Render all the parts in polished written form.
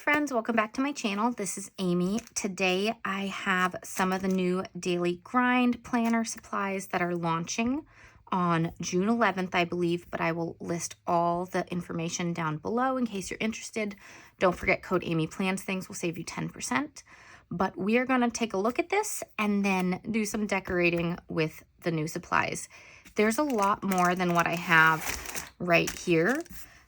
friends, welcome back to my channel. This is Amy. Today I have some of the new daily grind planner supplies that are launching on June 11th, I believe, but I will list all the information down below in case you're interested. Don't forget code AMYPLANSTHINGS will save you 10%. But we are going to take a look at this and then do some decorating with the new supplies. There's a lot more than what I have right here.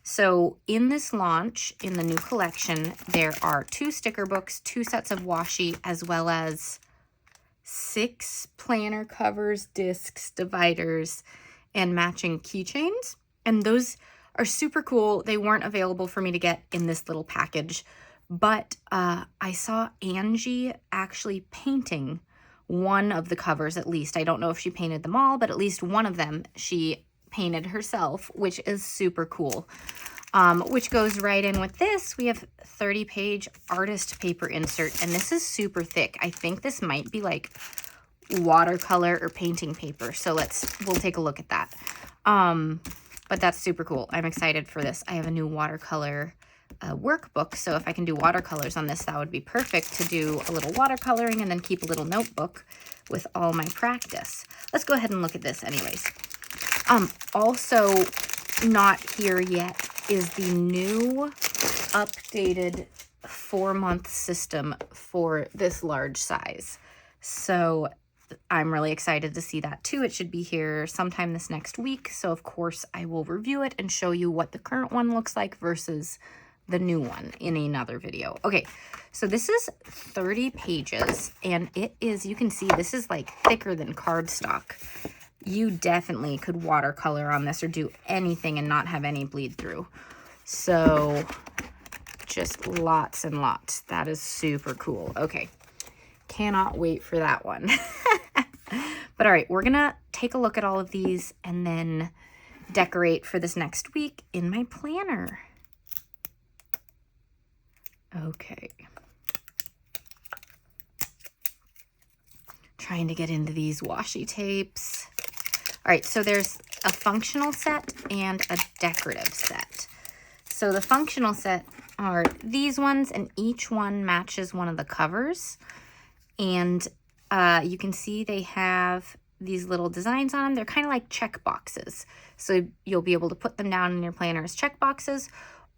So in this launch, in the new collection, there are 2 sticker books, 2 sets of washi, as well as 6 planner covers, discs, dividers, and matching keychains. And those are super cool. They weren't available for me to get in this little package, but I saw Angie actually painting one of the covers at least. I don't know if she painted them all, but at least one of them she painted herself, which is super cool. Which goes right in with this. We have 30-page artist paper insert, and this is super thick. I think this might be like watercolor or painting paper. So we'll take a look at that. But that's super cool. I'm excited for this. I have a new watercolor workbook, so if I can do watercolors on this, that would be perfect to do a little watercoloring and then keep a little notebook with all my practice. Let's go ahead and look at this anyways. Also not here yet is the new updated 4-month system for this large size. So I'm really excited to see that too. It should be here sometime this next week. So of course I will review it and show you what the current one looks like versus the new one in another video. Okay, so this is 30 pages and it is, you can see this is like thicker than cardstock. You definitely could watercolor on this or do anything and not have any bleed through. So just lots and lots. That is super cool. Okay, cannot wait for that one. But all right, we're gonna take a look at all of these and then decorate for this next week in my planner. Okay. Trying to get into these washi tapes. All right, so there's a functional set and a decorative set. So the functional set are these ones, and each one matches one of the covers. And you can see they have these little designs on them. They're kind of like check boxes. So you'll be able to put them down in your planner as check boxes,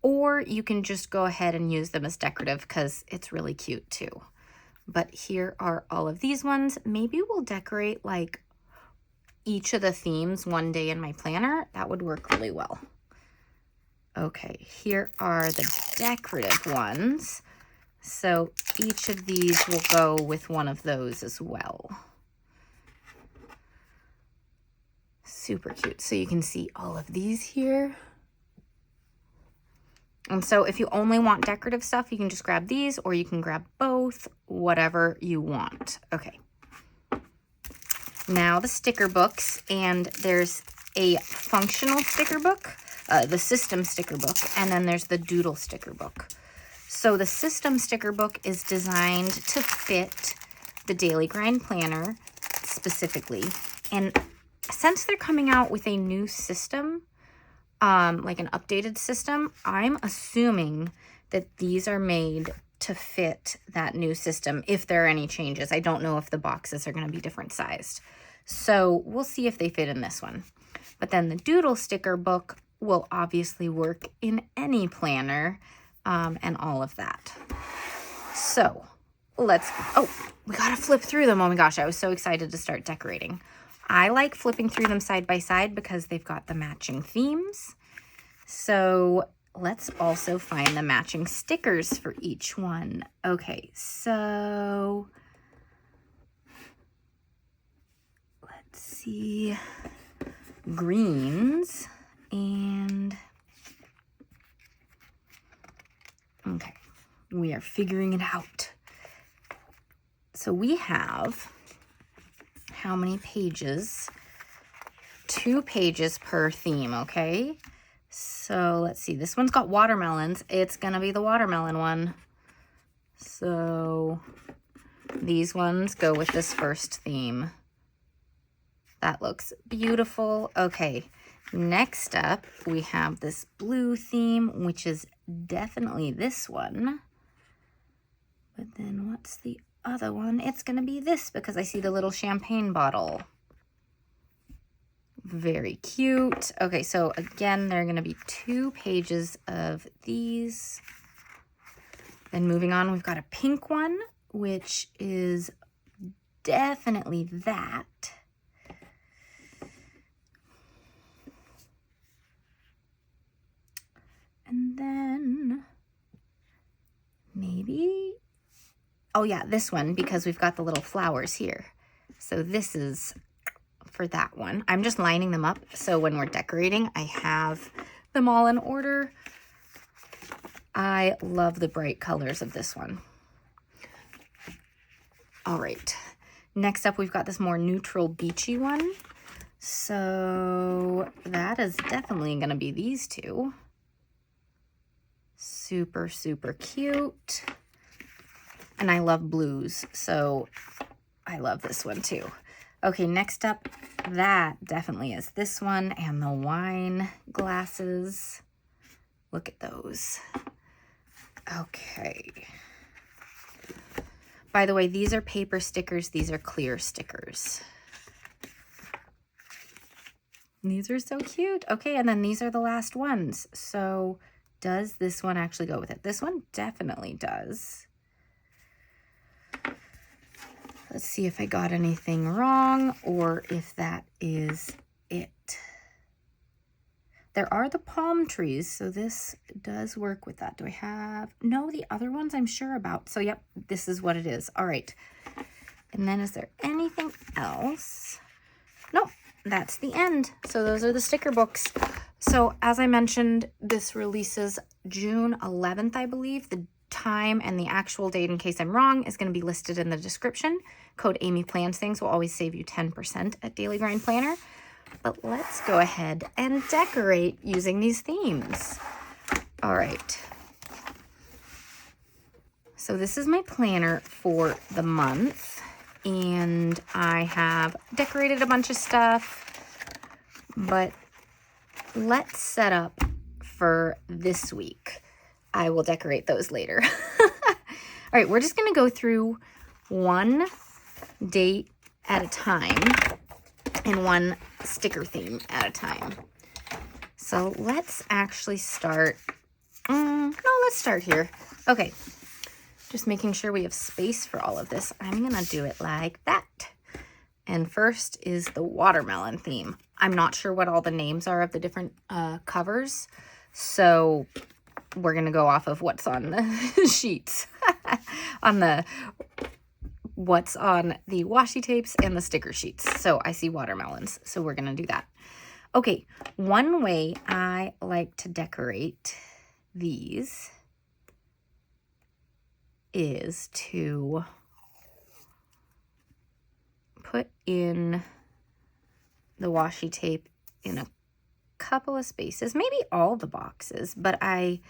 or you can just go ahead and use them as decorative because it's really cute too. But here are all of these ones. Maybe we'll decorate like each of the themes one day in my planner. That would work really well. Okay, here are the decorative ones. So each of these will go with one of those as well. Super cute. So you can see all of these here. And so if you only want decorative stuff, you can just grab these, or you can grab both, whatever you want. Okay. Now the sticker books, and there's a functional sticker book, the system sticker book, and then there's the doodle sticker book. So the system sticker book is designed to fit the daily grind planner specifically. And since they're coming out with a new system, like an updated system, I'm assuming that these are made to fit that new system if there are any changes. I don't know if the boxes are going to be different sized. So we'll see if they fit in this one. But then the doodle sticker book will obviously work in any planner and all of that. So oh, we got to flip through them. Oh my gosh, I was so excited to start decorating. I like flipping through them side by side because they've got the matching themes. So let's also find the matching stickers for each one. Okay, so let's see. Greens and okay, we are figuring it out. So we have how many pages? 2 pages per theme, okay? So let's see, this one's got watermelons. It's gonna be the watermelon one. So these ones go with this first theme. That looks beautiful. Okay, next up we have this blue theme, which is definitely this one. But then what's the other one? It's gonna be this because I see the little champagne bottle. Very cute. Okay, so again, there are gonna be 2 pages of these. Then moving on, we've got a pink one, which is definitely that. And then maybe, oh yeah, this one, because we've got the little flowers here. So this is for that one. I'm just lining them up so when we're decorating, I have them all in order. I love the bright colors of this one. All right, next up we've got this more neutral beachy one. So that is definitely gonna be these 2. Super, super cute. And I love blues, so I love this one too. Okay, next up, that definitely is this one, and the wine glasses. Look at those. Okay. By the way, these are paper stickers. These are clear stickers. These are so cute. Okay, and then these are the last ones. So does this one actually go with it? This one definitely does. Let's see if I got anything wrong or if that is it. There are the palm trees, so this does work with that. Do I have? No, the other ones I'm sure about. So yep, this is what it is. All right. And then is there anything else? Nope, that's the end. So those are the sticker books. So as I mentioned, this releases June 11th, I believe. The time and the actual date, in case I'm wrong, is going to be listed in the description. Code AMYPLANSTHINGS will always save you 10% at Daily Grind Planner. But let's go ahead and decorate using these themes. All right. So this is my planner for the month, and I have decorated a bunch of stuff, but let's set up for this week. I will decorate those later. All right, we're just gonna go through one date at a time and one sticker theme at a time. So let's actually start, no, let's start here. Okay, just making sure we have space for all of this. I'm gonna do it like that. And first is the watermelon theme. I'm not sure what all the names are of the different covers, so we're gonna go off of what's on the sheets, what's on the washi tapes and the sticker sheets. So I see watermelons, so we're gonna do that. Okay, one way I like to decorate these is to put in the washi tape in a couple of spaces, maybe all the boxes, but I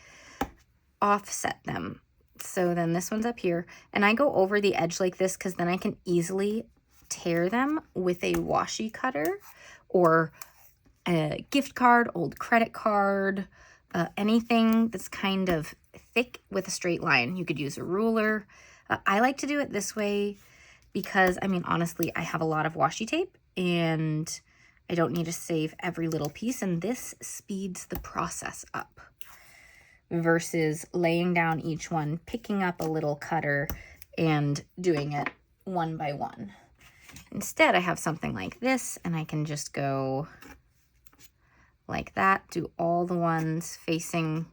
offset them. So then this one's up here, and I go over the edge like this because then I can easily tear them with a washi cutter or a gift card, old credit card, anything that's kind of thick with a straight line. You could use a ruler. I like to do it this way because, I mean, honestly, I have a lot of washi tape and I don't need to save every little piece, and this speeds the process up versus laying down each one, picking up a little cutter, and doing it one by one. Instead, I have something like this, and I can just go like that, do all the ones facing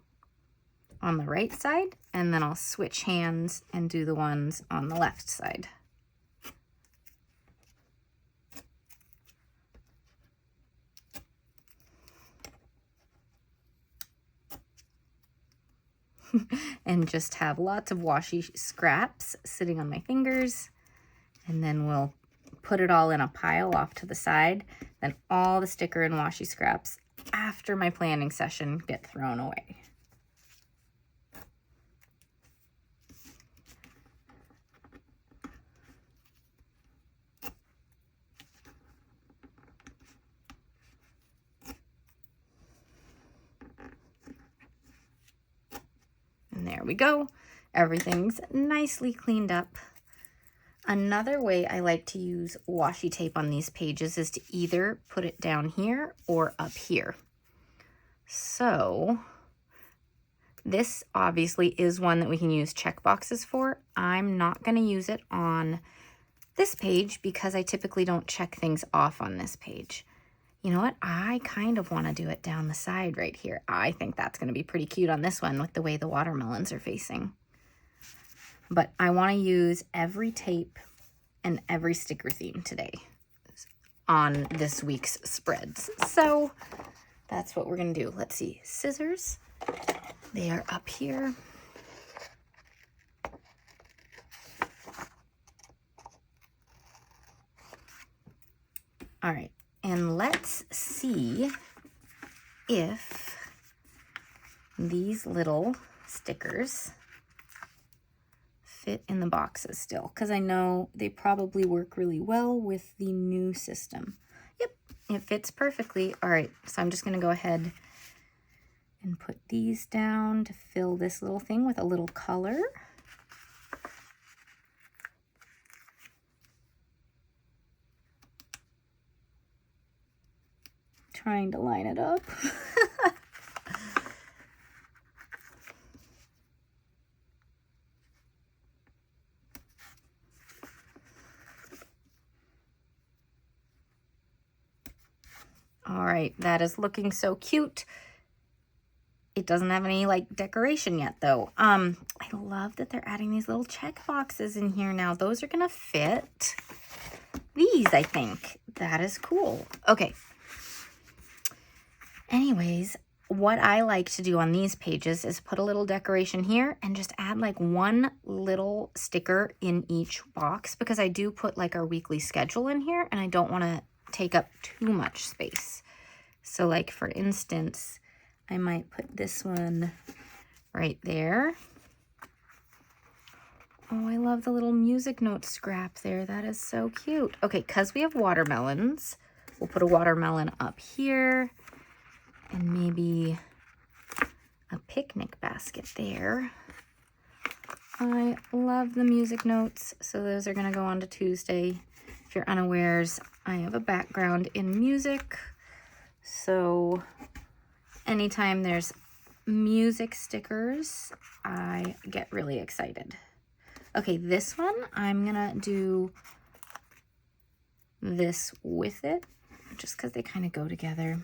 on the right side, and then I'll switch hands and do the ones on the left side. And just have lots of washi scraps sitting on my fingers, and then we'll put it all in a pile off to the side. Then all the sticker and washi scraps after my planning session get thrown away. And there we go. Everything's nicely cleaned up. Another way I like to use washi tape on these pages is to either put it down here or up here. So this obviously is one that we can use check boxes for. I'm not going to use it on this page because I typically don't check things off on this page. You know what? I kind of want to do it down the side right here. I think that's going to be pretty cute on this one with the way the watermelons are facing. But I want to use every tape and every sticker theme today on this week's spreads. So that's what we're going to do. Let's see. Scissors. They are up here. All right. And let's see if these little stickers fit in the boxes still, because I know they probably work really well with the new system. Yep, it fits perfectly. All right, so I'm just going to go ahead and put these down to fill this little thing with a little color. Trying to line it up. All right, that is looking so cute. It doesn't have any like decoration yet though. I love that they're adding these little check boxes in here now. Those are gonna fit these, I think. That is cool. Okay. Anyways, what I like to do on these pages is put a little decoration here and just add like one little sticker in each box, because I do put like our weekly schedule in here and I don't want to take up too much space. So like for instance, I might put this one right there. Oh, I love the little music note scrap there. That is so cute. Okay, because we have watermelons, we'll put a watermelon up here and maybe a picnic basket there. I love the music notes, so those are going to go on to Tuesday. If you're unawares, I have a background in music, so anytime there's music stickers, I get really excited. Okay, this one, I'm gonna do this with it, just because they kind of go together.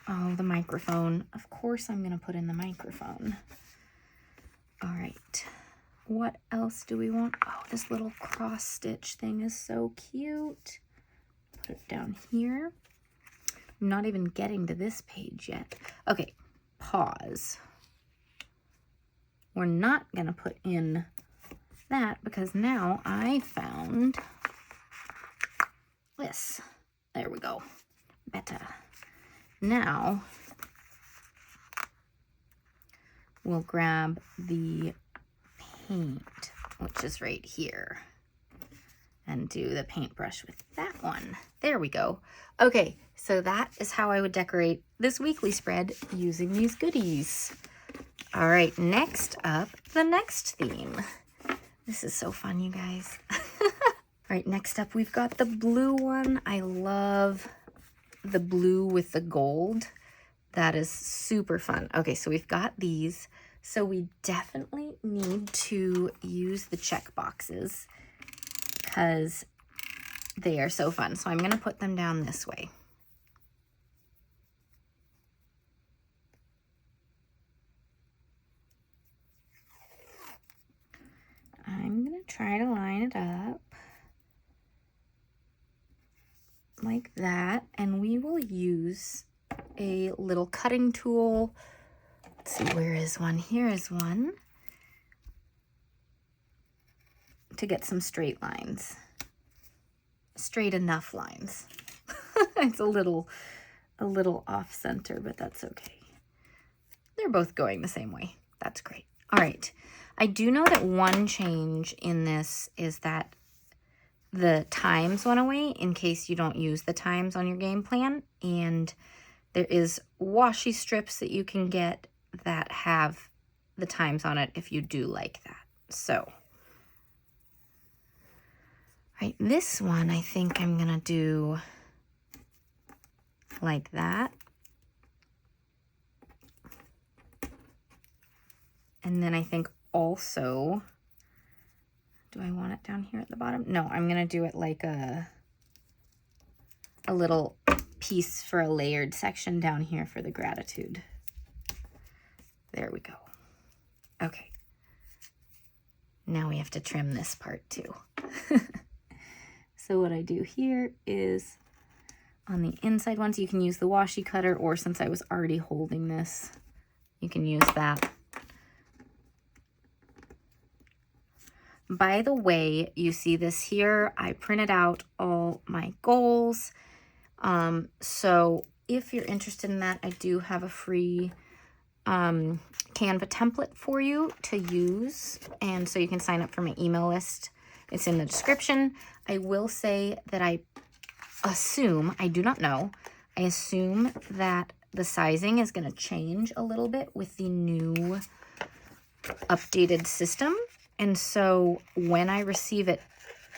Oh, the microphone. Of course I'm gonna put in the microphone. All right, what else do we want? Oh, this little cross stitch thing is so cute. Put it down here. I'm not even getting to this page yet. Okay, pause. We're not gonna put in that because now I found this. There we go. Better. Now we'll grab the paint, which is right here, and do the paintbrush with that one. There we go. Okay, so that is how I would decorate this weekly spread using these goodies. All right, next up, the next theme. This is so fun, you guys. All right, next up, we've got the blue one. I love the blue with the gold. That is super fun. Okay, so we've got these. So we definitely need to use the check boxes because they are so fun. So I'm going to put them down this way. I'm going to try to line it up like that, and we will use a little cutting tool. Let's see, where is one? Here is one, to get some straight lines. Straight enough lines. It's a little off center, but that's okay. They're both going the same way. That's great. All right. I do know that one change in this is that the times went away in case you don't use the times on your game plan, and there is washi strips that you can get that have the times on it if you do like that. So, right, this one I think I'm gonna do like that. And then I think also, do I want it down here at the bottom? No, I'm gonna do it like a little piece for a layered section down here for the gratitude. There we go. Okay. Now we have to trim this part too. So what I do here is on the inside ones, you can use the washi cutter, or since I was already holding this, you can use that. By the way, you see this here, I printed out all my goals. So if you're interested in that, I do have a free Canva template for you to use, and so you can sign up for my email list. It's in the description. I will say that I assume, I do not know, I assume that the sizing is going to change a little bit with the new updated system. And so when I receive it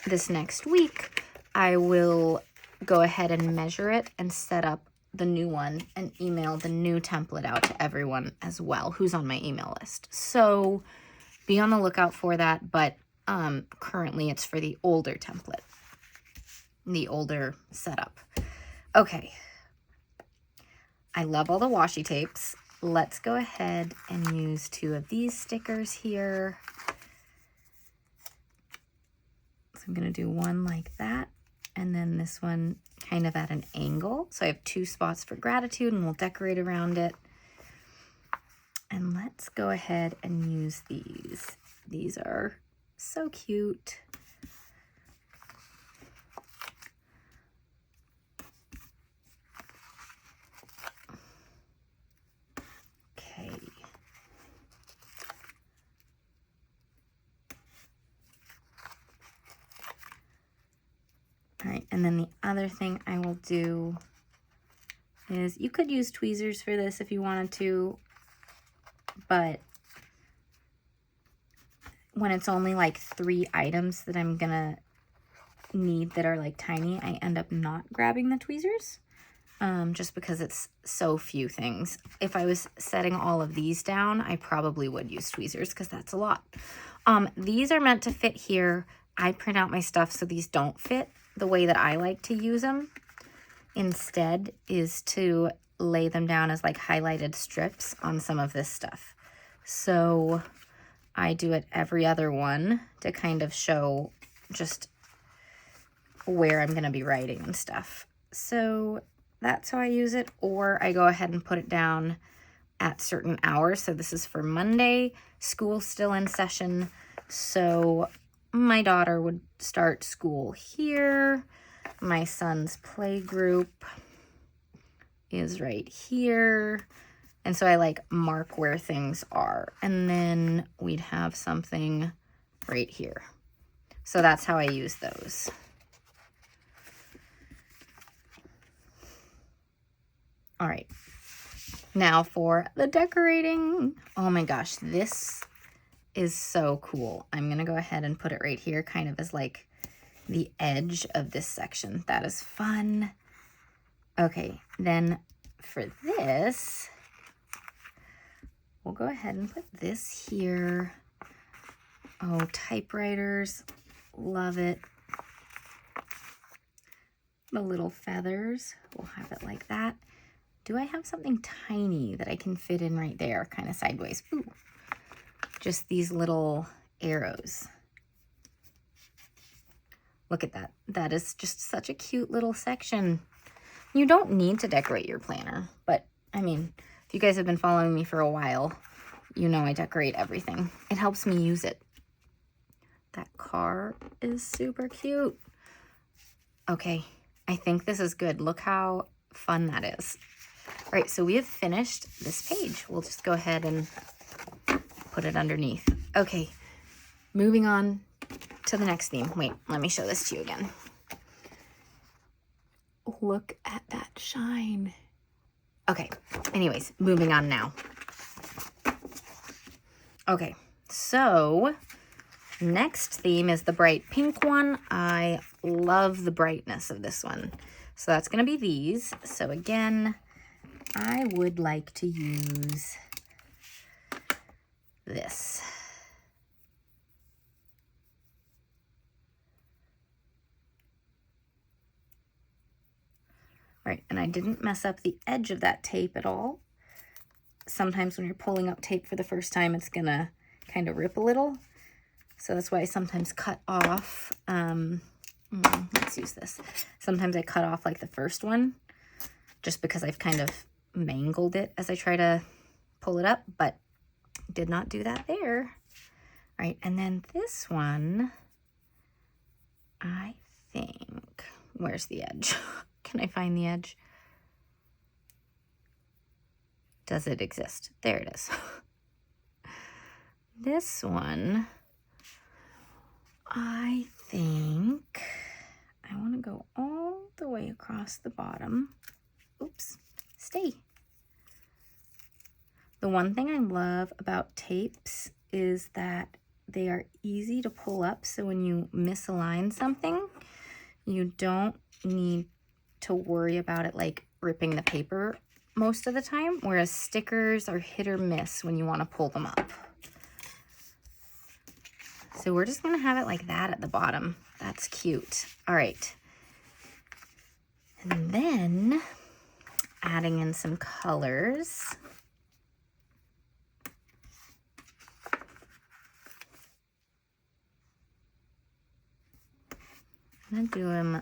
this next week, I will go ahead and measure it and set up the new one and email the new template out to everyone as well who's on my email list. So be on the lookout for that, but currently it's for the older template, the older setup. Okay, I love all the washi tapes. Let's go ahead and use 2 of these stickers here. So I'm going to do one like that, and then this one kind of at an angle. So I have 2 spots for gratitude, and we'll decorate around it. And let's go ahead and use these. These are so cute. Okay. All right, and then the other thing I will do is, you could use tweezers for this if you wanted to, but when it's only like 3 items that I'm gonna need that are like tiny, I end up not grabbing the tweezers, just because it's so few things. If I was setting all of these down, I probably would use tweezers because that's a lot. These are meant to fit here. I print out my stuff so these don't fit. The way that I like to use them instead is to lay them down as like highlighted strips on some of this stuff. So I do it every other one to kind of show just where I'm going to be writing and stuff. So that's how I use it, or I go ahead and put it down at certain hours. So this is for Monday. School's still in session, so my daughter would start school here. My son's play group is right here. And so I like mark where things are. And then we'd have something right here. So that's how I use those. All right. Now for the decorating. Oh my gosh, this is so cool. I'm going to go ahead and put it right here, kind of as like the edge of this section. That is fun. Okay, then for this, we'll go ahead and put this here. Oh, typewriters, love it. The little feathers, we'll have it like that. Do I have something tiny that I can fit in right there, kind of sideways? Ooh. Just these little arrows. Look at that. That is just such a cute little section. You don't need to decorate your planner, but I mean, if you guys have been following me for a while, you know I decorate everything. It helps me use it. That car is super cute. Okay, I think this is good. Look how fun that is. All right, so we have finished this page. We'll just go ahead and put it underneath. Okay, moving on to the next theme. Wait, let me show this to you again. Look at that shine. Okay, anyways, moving on now. Okay, so Next theme is the bright pink one. I love the brightness of this one. So that's going to be these. So again, I would like to use this. Right, and I didn't mess up the edge of that tape at all. Sometimes when you're pulling up tape for the first time, it's gonna kind of rip a little. So that's why I sometimes cut off, let's use this. Sometimes I cut off like the first one, just because I've kind of mangled it as I try to pull it up, but did not do that there. All right, and then this one, I think, where's the edge? Can I find the edge? Does it exist? There it is. This one, I think I want to go all the way across the bottom. Oops, stay. The one thing I love about tapes is that they are easy to pull up, so when you misalign something, you don't need to worry about it like ripping the paper most of the time, whereas stickers are hit or miss when you want to pull them up. So we're just going to have it like that at the bottom. That's cute. All right. And then adding in some colors. I'm going to do them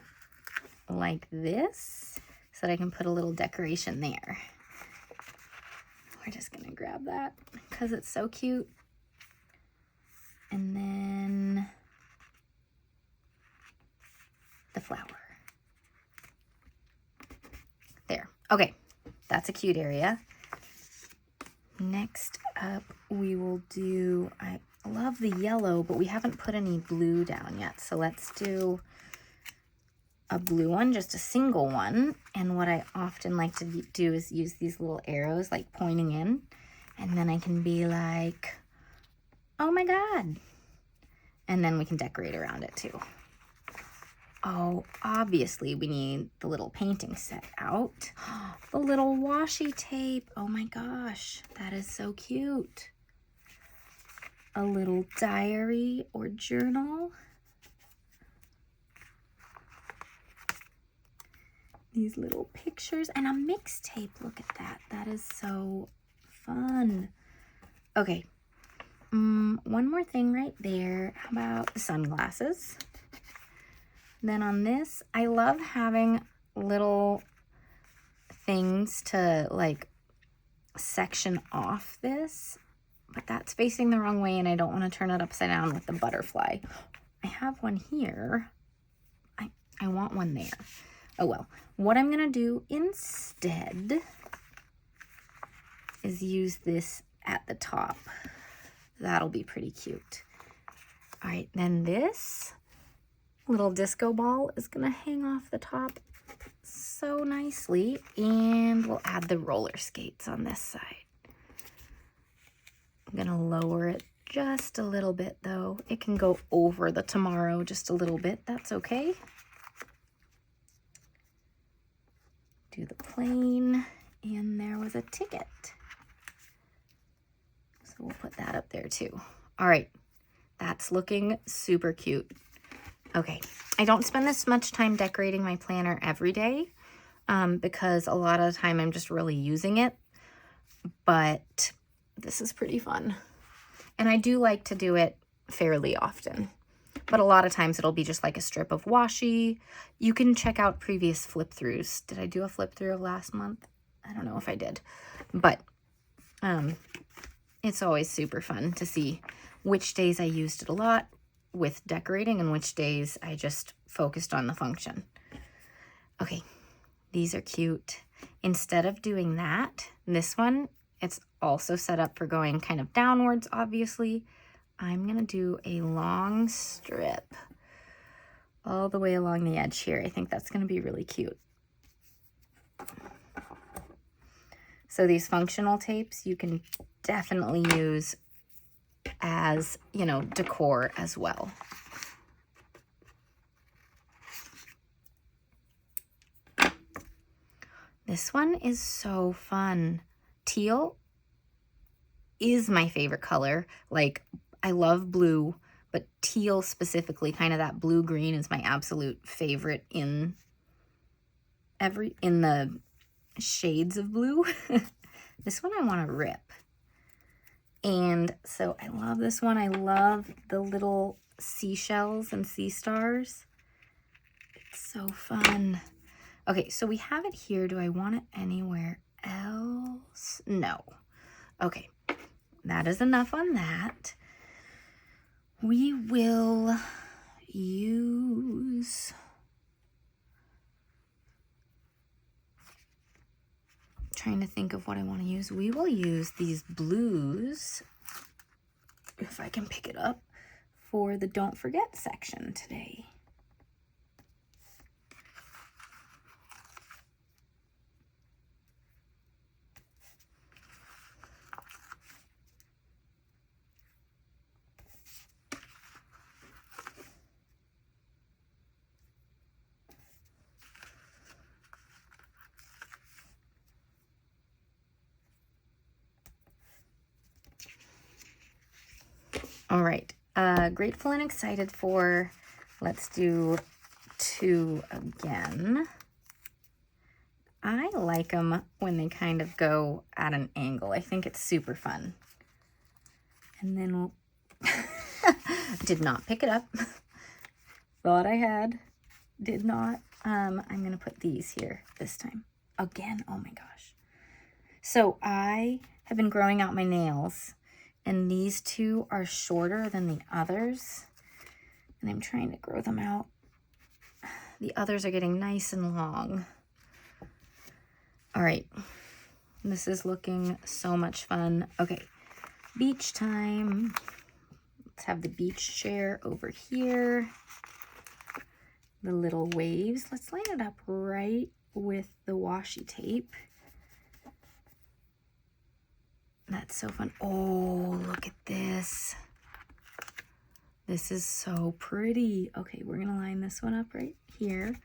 like this so that I can put a little decoration there. We're just going to grab that because it's so cute. And then the flower. There. Okay, that's a cute area. Next up, we will do, I love the yellow, but we haven't put any blue down yet. So let's do a blue one, just a single one. And what I often like to do is use these little arrows like pointing in, and then I can be like, oh my God. And then we can decorate around it too. Oh, obviously we need the little painting set out. The little washi tape. Oh my gosh, that is so cute. A little diary or journal. These little pictures and a mixtape. Look at that. That is so fun. Okay. One more thing right there. How about the sunglasses? Then on this, I love having little things to like section off this, but that's facing the wrong way and I don't want to turn it upside down with the butterfly. I have one here. I want one there. Oh well. What I'm going to do instead is use this at the top. That'll be pretty cute. All right, then this little disco ball is going to hang off the top so nicely, and we'll add the roller skates on this side. I'm going to lower it just a little bit though. It can go over the tomorrow just a little bit. That's okay. Do the plane, and there was a ticket. So we'll put that up there too. All right, that's looking super cute. Okay, I don't spend this much time decorating my planner every day because a lot of the time I'm just really using it, but this is pretty fun. And I do like to do it fairly often, but a lot of times it'll be just like a strip of washi. You can check out previous flip throughs. Did I do a flip through of last month? I don't know if I did, but it's always super fun to see which days I used it a lot with decorating and which days I just focused on the function. Okay, these are cute. Instead of doing that, this one, it's also set up for going kind of downwards, obviously. I'm gonna do a long strip all the way along the edge here. I think that's gonna be really cute. So these functional tapes, you can definitely use as, you know, decor as well. This one is so fun. Teal is my favorite color. Like, I love blue, but teal specifically, kind of that blue-green, is my absolute favorite in the shades of blue. This one I want to rip. And so I love this one. I love the little seashells and sea stars. It's so fun. Okay, so we have it here. Do I want it anywhere else? No. Okay, that is enough on that. We will use... trying to think of what I want to use. We will use these blues, if I can pick it up, for the Don't Forget section today. All right, grateful and excited for, let's do 2 again. I like them when they kind of go at an angle. I think it's super fun. And then we'll, did not pick it up. Thought I had, did not. I'm gonna put these here this time. Again, oh my gosh. So I have been growing out my nails, and these 2 are shorter than the others, and I'm trying to grow them out. The others are getting nice and long. All right, this is looking so much fun. Okay, beach time. Let's have the beach chair over here. The little waves. Let's line it up right with the washi tape. That's so fun. Oh, look at this. This is so pretty. Okay, we're gonna line this one up right here.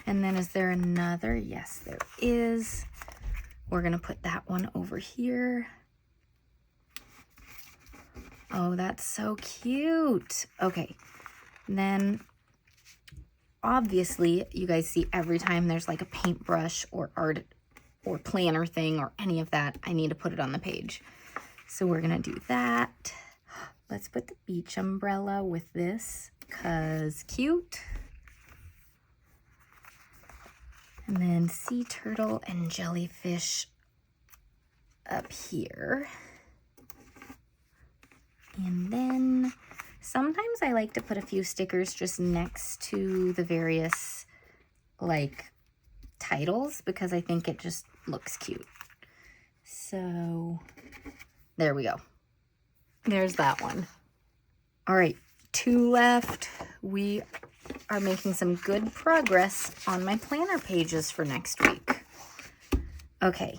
And then is there another? Yes, there is. We're gonna put that one over here. Oh, that's so cute. Okay, then obviously you guys see every time there's like a paintbrush or art or planner thing or any of that, I need to put it on the page. So we're gonna do that. Let's put the beach umbrella with this, cause cute. And then sea turtle and jellyfish up here. And then sometimes I like to put a few stickers just next to the various like titles because I think it just looks cute. So there we go. There's that one. All right, 2 left. We are making some good progress on my planner pages for next week. Okay,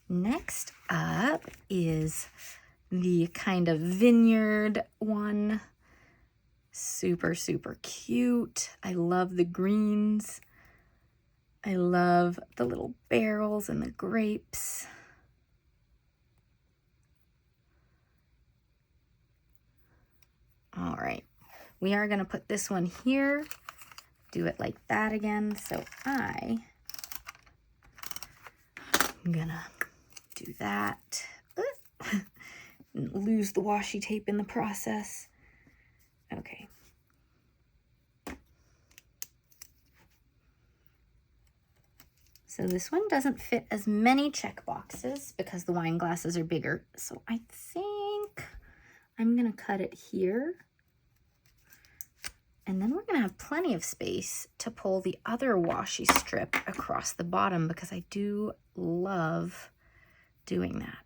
next up is the kind of vineyard one. Super, super cute. I love the greens. I love the little barrels and the grapes. All right, we are gonna put this one here, do it like that again. So I'm gonna do that. Lose the washi tape in the process. Okay. So this one doesn't fit as many check boxes because the wine glasses are bigger. So I think I'm gonna cut it here. And then we're gonna have plenty of space to pull the other washi strip across the bottom because I do love doing that.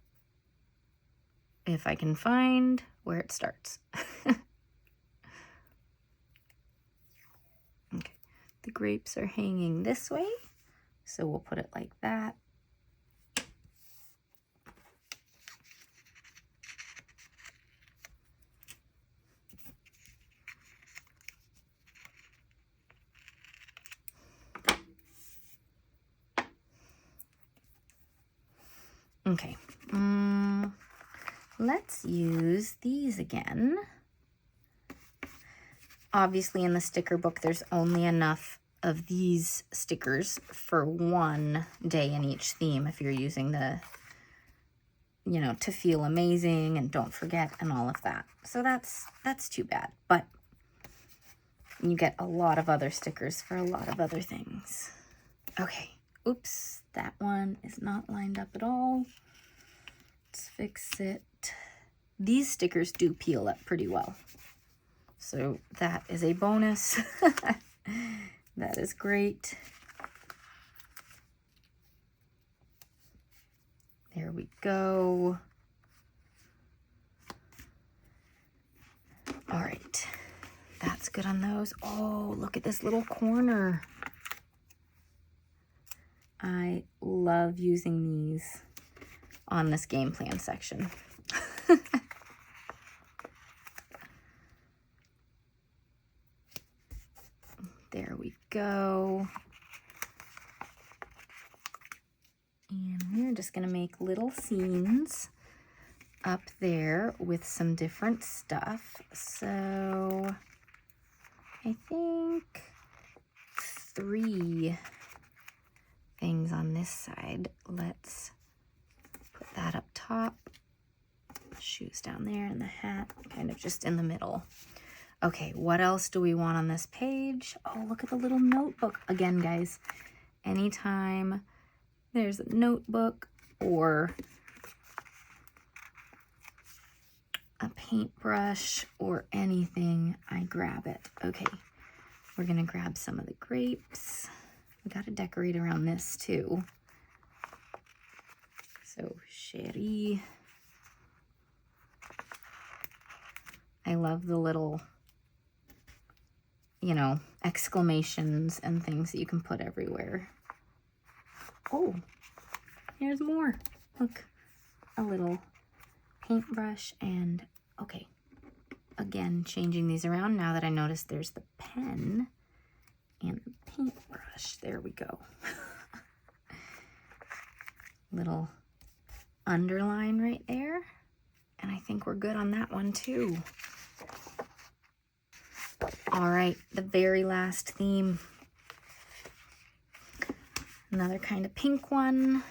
If I can find where it starts. Okay, the grapes are hanging this way, so we'll put it like that. Okay, let's use these again. Obviously in the sticker book, there's only enough of these stickers for one day in each theme if you're using the, you know, to feel amazing and don't forget and all of that. So that's too bad, but you get a lot of other stickers for a lot of other things. Okay, oops, that one is not lined up at all. Let's fix it. These stickers do peel up pretty well, so that is a bonus. That is great. There we go. All right, that's good on those. Oh, look at this little corner. I love using these on this game plan section. There we go. And we're just gonna make little scenes up there with some different stuff. So I think 3 things on this side. Let's put that up top. Shoes down there and the hat kind of just in the middle. Okay, what else do we want on this page? Oh, look at the little notebook. Again, guys, anytime there's a notebook or a paintbrush or anything, I grab it. Okay, we're gonna grab some of the grapes. We gotta decorate around this too. So, chérie. I love the little, you know, exclamations and things that you can put everywhere. Oh, here's more. Look, a little paintbrush and, okay, again, changing these around now that I noticed there's the pen and the paintbrush. There we go. Little underline right there. And I think we're good on that one too. All right, the very last theme. Another kind of pink one.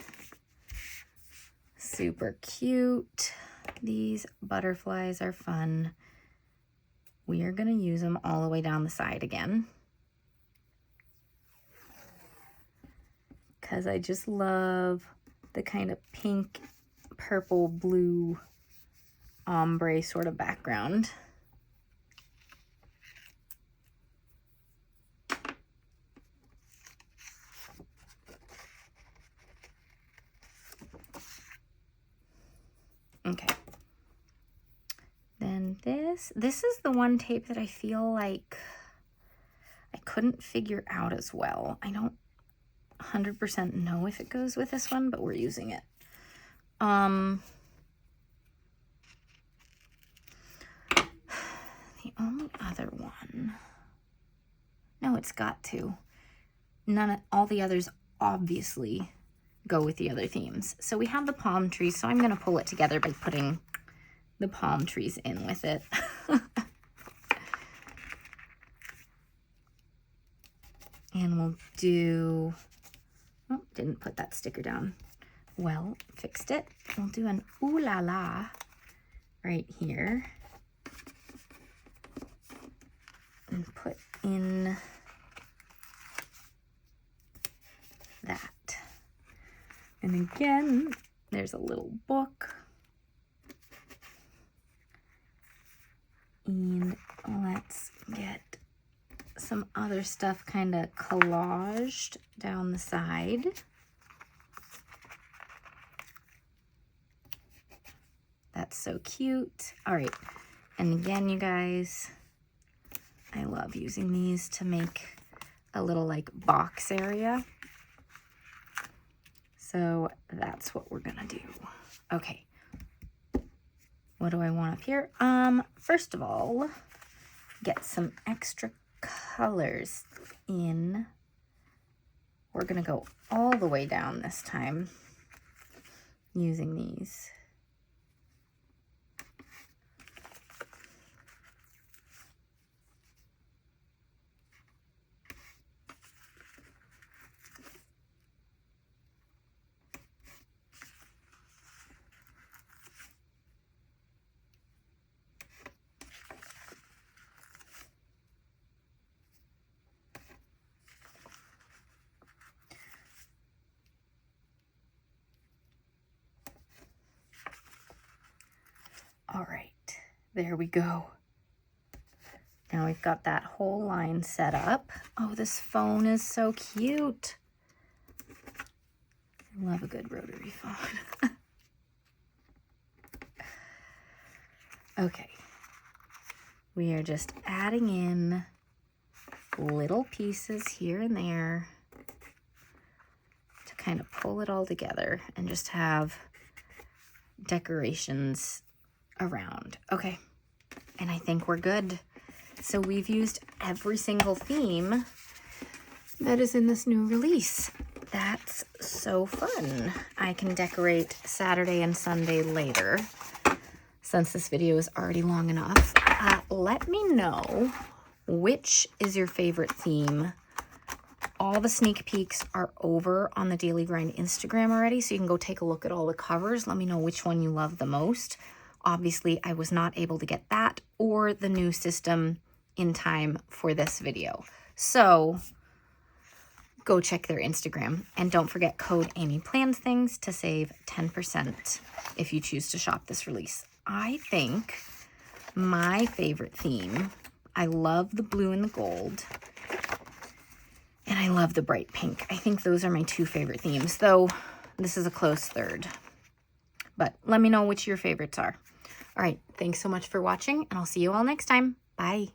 Super cute. These butterflies are fun. We are going to use them all the way down the side again, because I just love the kind of pink, purple, blue, ombre sort of background. Okay. Then this is the one tape that I feel like I couldn't figure out as well. I don't 100% know if it goes with this one, but we're using it. The only other one, no, it's got to. All the others obviously go with the other themes. So we have the palm trees, so I'm going to pull it together by putting the palm trees in with it. And we'll do, oh, didn't put that sticker down. Well, fixed it. We'll do an ooh la la right here. And put in that. And again, there's a little book. And let's get some other stuff kind of collaged down the side. That's so cute. All right. And again, you guys, I love using these to make a little like box area. So that's what we're gonna do. Okay. What do I want up here? First of all, get some extra colors in. We're gonna go all the way down this time. using these. All right, there we go. Now we've got that whole line set up. Oh, this phone is so cute. I love a good rotary phone. Okay, we are just adding in little pieces here and there to kind of pull it all together and just have decorations around. Okay, and I think we're good. So we've used every single theme that is in this new release. That's so fun. I can decorate Saturday and Sunday later since this video is already long enough. Let me know which is your favorite theme. All the sneak peeks are over on the Daily Grind Instagram already, so you can go take a look at all the covers. Let me know which one you love the most. Obviously, I was not able to get that or the new system in time for this video. So go check their Instagram. And don't forget code AMYPLANSTHINGS to save 10% if you choose to shop this release. I think my favorite theme, I love the blue and the gold. And I love the bright pink. I think those are my two favorite themes, though this is a close third. But let me know which your favorites are. All right, thanks so much for watching, and I'll see you all next time. Bye.